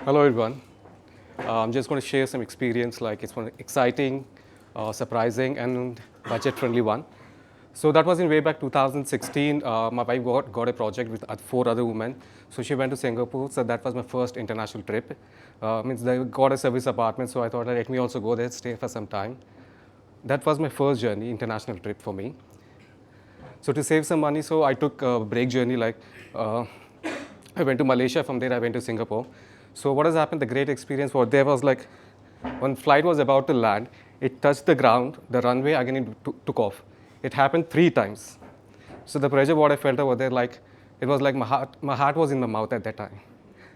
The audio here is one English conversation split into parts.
Hello everyone. I'm just going to share some experience, like it's one exciting, surprising, and budget-friendly one. So that was in way back 2016. My wife got a project with four other women. So she went to Singapore. So that was my first international trip. Means they got a service apartment. So I thought, let me also go there, stay for some time. That was my first journey, international trip for me. So to save some money, so I took a break journey. Like I went to Malaysia. From there, I went to Singapore. So what has happened? The great experience was there was like when flight was about to land, it touched the ground, the runway again it took off. It happened 3 times. So the pressure what I felt over there, like it was like my heart was in my mouth at that time.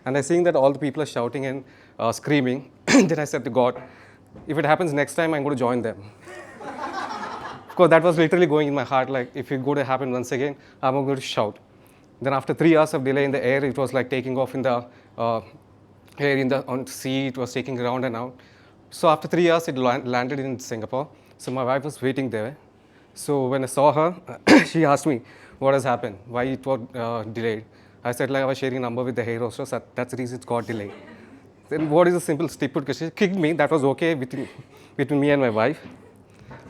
And I seeing that all the people are shouting and screaming. Then I said to God, if it happens next time, I'm going to join them. Of course, that was literally going in my heart. Like if it going to happen once again, I'm going to shout. Then after 3 hours of delay in the air, it was like taking off in the air on sea. It was taking around and out. So after 3 hours, it landed in Singapore. So my wife was waiting there. So when I saw her, she asked me, what has happened? Why it was delayed? I said, like I was sharing a number with the air hostess. That's the reason it got delayed. Then what is a simple stupid question? She kicked me. That was okay between me and my wife.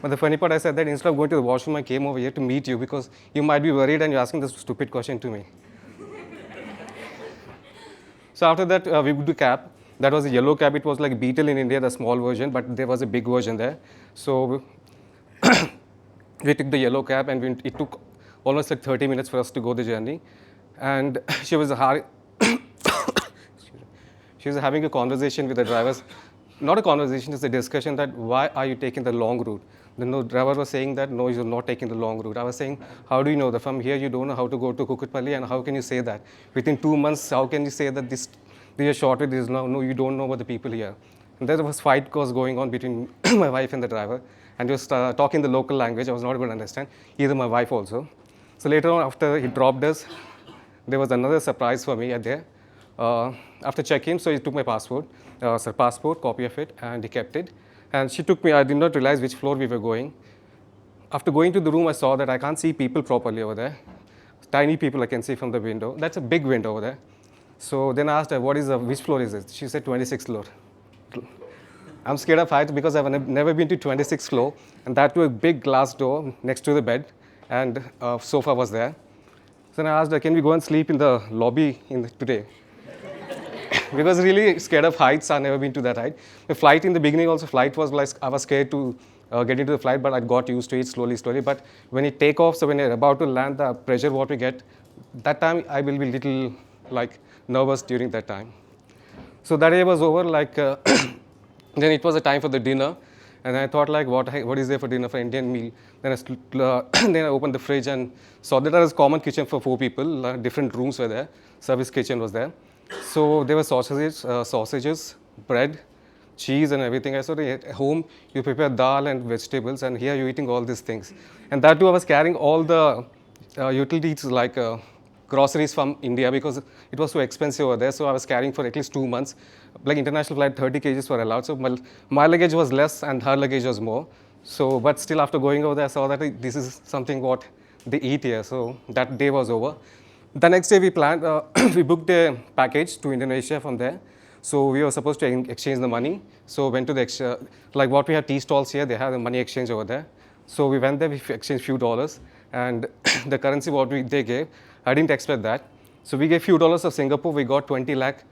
But the funny part, I said that instead of going to the washroom, I came over here to meet you because you might be worried and you're asking this stupid question to me. So after that, we booked a cab. That was a yellow cab. It was like Beetle in India, the small version, but there was a big version there. So we took the yellow cab, and it took almost like 30 minutes for us to go the journey. And she was she was having a conversation with the drivers. Not a conversation, it's a discussion that why are you taking the long route? The driver was saying that no, you're not taking the long route. I was saying, how do you know that from here you don't know how to go to Kukutpalli, and how can you say that? Within 2 months, how can you say that this is short way, this no, you don't know about the people here. And there was fight was going on between my wife and the driver, and he was talking the local language. I was not able to understand, either my wife also. So later on, after he dropped us, there was another surprise for me at there. After check-in, so he took my passport, copy of it, and he kept it. And she took me, I did not realize which floor we were going. After going to the room, I saw that I can't see people properly over there. Tiny people I can see from the window. That's a big window over there. So then I asked her, which floor is it? She said 26th floor. I'm scared of heights because I've never been to 26th floor, and that to a big glass door next to the bed, and sofa was there. So then I asked her, can we go and sleep in the lobby today? Because really scared of heights. I've never been to that height. The flight in the beginning also, flight was like, I was scared to get into the flight, but I got used to it slowly. But when it take off, so when you're about to land, the pressure what we get, that time I will be little like nervous during that time. So that day was over, like then it was a time for the dinner. And I thought like, what is there for dinner for Indian meal? Then then I opened the fridge and saw that there was a common kitchen for 4 people. Different rooms were there. Service kitchen was there. So there were sausages, bread, cheese, and everything. I saw at home you prepare dal and vegetables, and here you're eating all these things. And that too, I was carrying all the utilities like groceries from India because it was so expensive over there. So I was carrying for at least 2 months. Like international flight, 30 kgs were allowed. So my luggage was less and her luggage was more. So, but still after going over there, I saw that this is something what they eat here. So that day was over. The next day we planned, we booked a package to Indonesia from there. So we were supposed to exchange the money. So went to the, like what we have tea stalls here, they have the money exchange over there. So we went there, we exchanged few dollars, and the currency what they gave, I didn't expect that. So we gave few dollars of Singapore, we got 20 lakh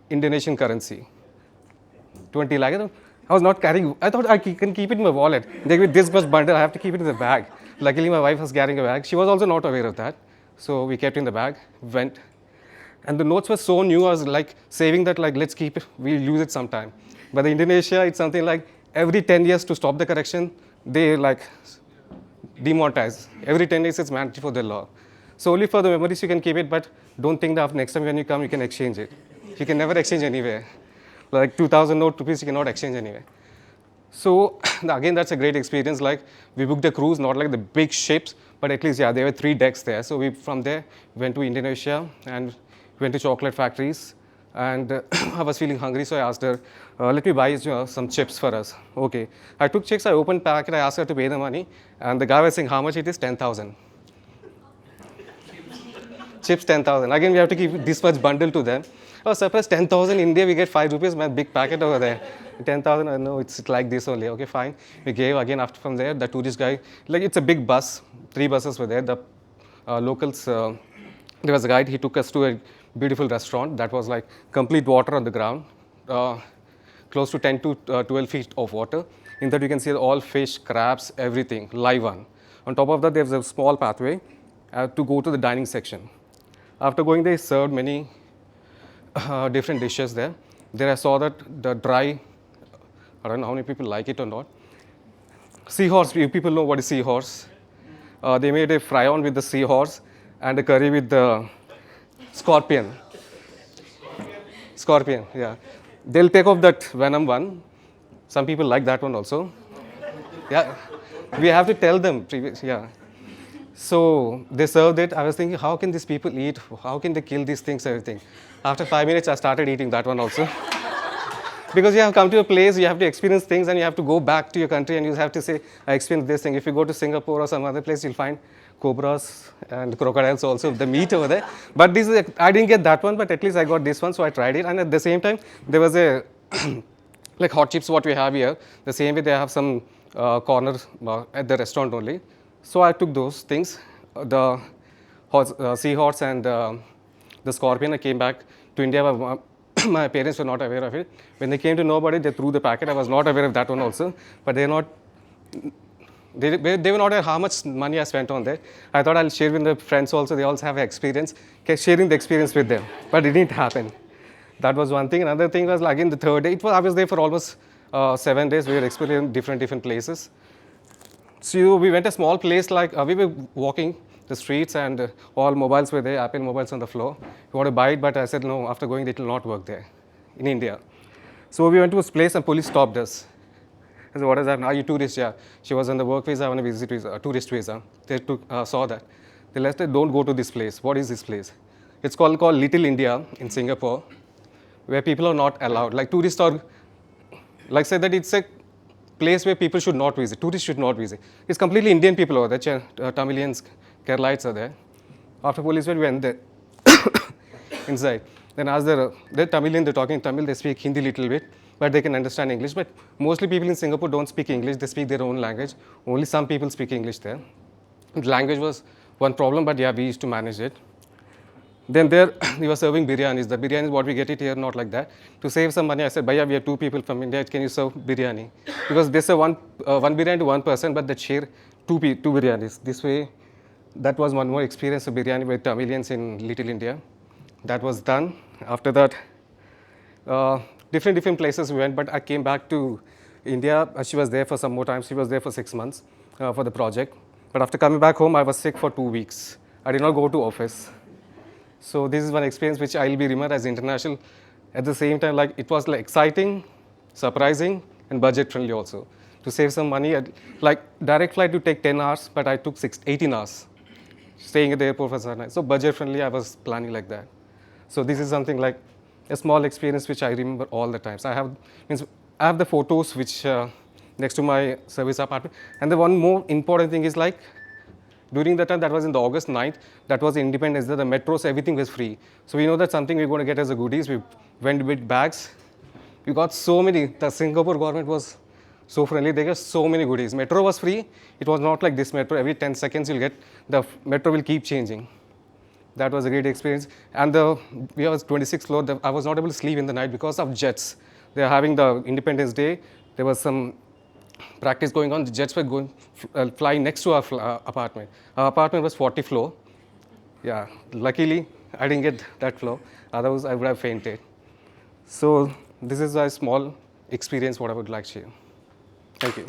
Indonesian currency. 20 lakh. I was not carrying, I thought I can keep it in my wallet. They give this much bundle, I have to keep it in the bag. Luckily my wife was carrying a bag. She was also not aware of that. So we kept in the bag, went. And the notes were so new, I was like saving that, like, let's keep it, we'll use it sometime. But in Indonesia, it's something like every 10 years to stop the correction, they like demonetize. Every 10 years it's mandatory for the law. So only for the memories you can keep it, but don't think that next time when you come, you can exchange it. You can never exchange anywhere. Like 2,000 note rupees, you cannot exchange anywhere. So again, that's a great experience. Like we booked a cruise, not like the big ships, but at least, yeah, there were 3 decks there. So we, from there, went to Indonesia and went to chocolate factories. And I was feeling hungry, so I asked her, let me buy some chips for us. Okay. I took checks, I opened packet, I asked her to pay the money. And the guy was saying, how much it is? 10,000. Chips 10,000. Again, we have to give this much bundle to them. Oh, surprise, 10,000 in India, we get 5 rupees, my big packet over there. 10,000, I know it's like this only. Okay, fine. We gave again after from there, the tourist guy, like it's a big bus, 3 buses were there. The locals, there was a guide, he took us to a beautiful restaurant that was like complete water on the ground, close to 10 to 12 feet of water. In that you can see all fish, crabs, everything, live one. On top of that, there's a small pathway to go to the dining section. After going there, he served many different dishes there. There I saw that the dry, I don't know how many people like it or not. Seahorse, you people know what is seahorse. They made a fry-on with the seahorse and a curry with the scorpion. Scorpion, yeah. They'll take off that venom one. Some people like that one also. Yeah, we have to tell them, yeah. So they served it. I was thinking, how can these people eat? How can they kill these things, everything? After 5 minutes, I started eating that one also. Because you have come to a place, you have to experience things, and you have to go back to your country, and you have to say, I experienced this thing. If you go to Singapore or some other place, you'll find cobras and crocodiles also, the meat over there. But this is I didn't get that one, but at least I got this one, so I tried it. And at the same time, there was a, like hot chips, what we have here. The same way they have some corner at the restaurant only. So I took those things, the seahorse and the scorpion. I came back to India. My parents were not aware of it. When they came to know about it, they threw the packet. I was not aware of that one also. But they were not aware how much money I spent on that. I thought I'll share with the friends also. They also have experience. Sharing the experience with them. But it didn't happen. That was one thing. Another thing was, again, the third day. I was there for almost 7 days. We were exploring different places. So we went a small place, like we were walking the streets and all mobiles were there, Apple mobiles on the floor. We want to buy it, but I said no, after going it will not work there in India. So we went to this place and police stopped us. I said, what is that? Are you tourist? Yeah. She was on the work visa, on a visit visa, tourist visa. They saw that. They said, don't go to this place. What is this place? It's called Little India in Singapore, where people are not allowed. Like tourists are, like said that it's a place where people should not visit, tourists should not visit. It's completely Indian people over there, Tamilians, Keralites are there. After police we went there, inside. Then as they're Tamilian, they're talking Tamil, they speak Hindi little bit, but they can understand English. But mostly people in Singapore don't speak English, they speak their own language. Only some people speak English there. The language was one problem, but yeah, we used to manage it. Then there, we were serving biryanis. The biryani is what we get it here, not like that. To save some money, I said, Bhaiya, we are 2 people from India, can you serve biryani? Because they serve one biryani to 1 person, but they share 2 biryanis. This way, that was one more experience of biryani with Tamilians in Little India. That was done. After that, different places we went, but I came back to India. She was there for some more time. She was there for 6 months for the project. But after coming back home, I was sick for 2 weeks. I did not go to office. So this is one experience which I will be remembered as international. At the same time, like it was like exciting, surprising, and budget friendly also. To save some money, like direct flight to take 10 hours, but I took 18 hours, staying at the airport for some night. So budget friendly, I was planning like that. So this is something like a small experience which I remember all the time. So I have the photos which next to my service apartment. And the one more important thing is like, during that time, that was in the August 9th, that was Independence Day, the metros, everything was free. So we know that something we're going to get as a goodies. We went with bags. We got so many. The Singapore government was so friendly. They got so many goodies. Metro was free. It was not like this metro. Every 10 seconds you'll get, the metro will keep changing. That was a great experience. And we was 26th floor. I was not able to sleep in the night because of jets. They are having the Independence Day. There was some practice going on. The jets were going flying next to our apartment. Our apartment was 40th floor. Yeah, luckily I didn't get that floor. Otherwise I would have fainted. So this is a small experience what I would like to share. Thank you.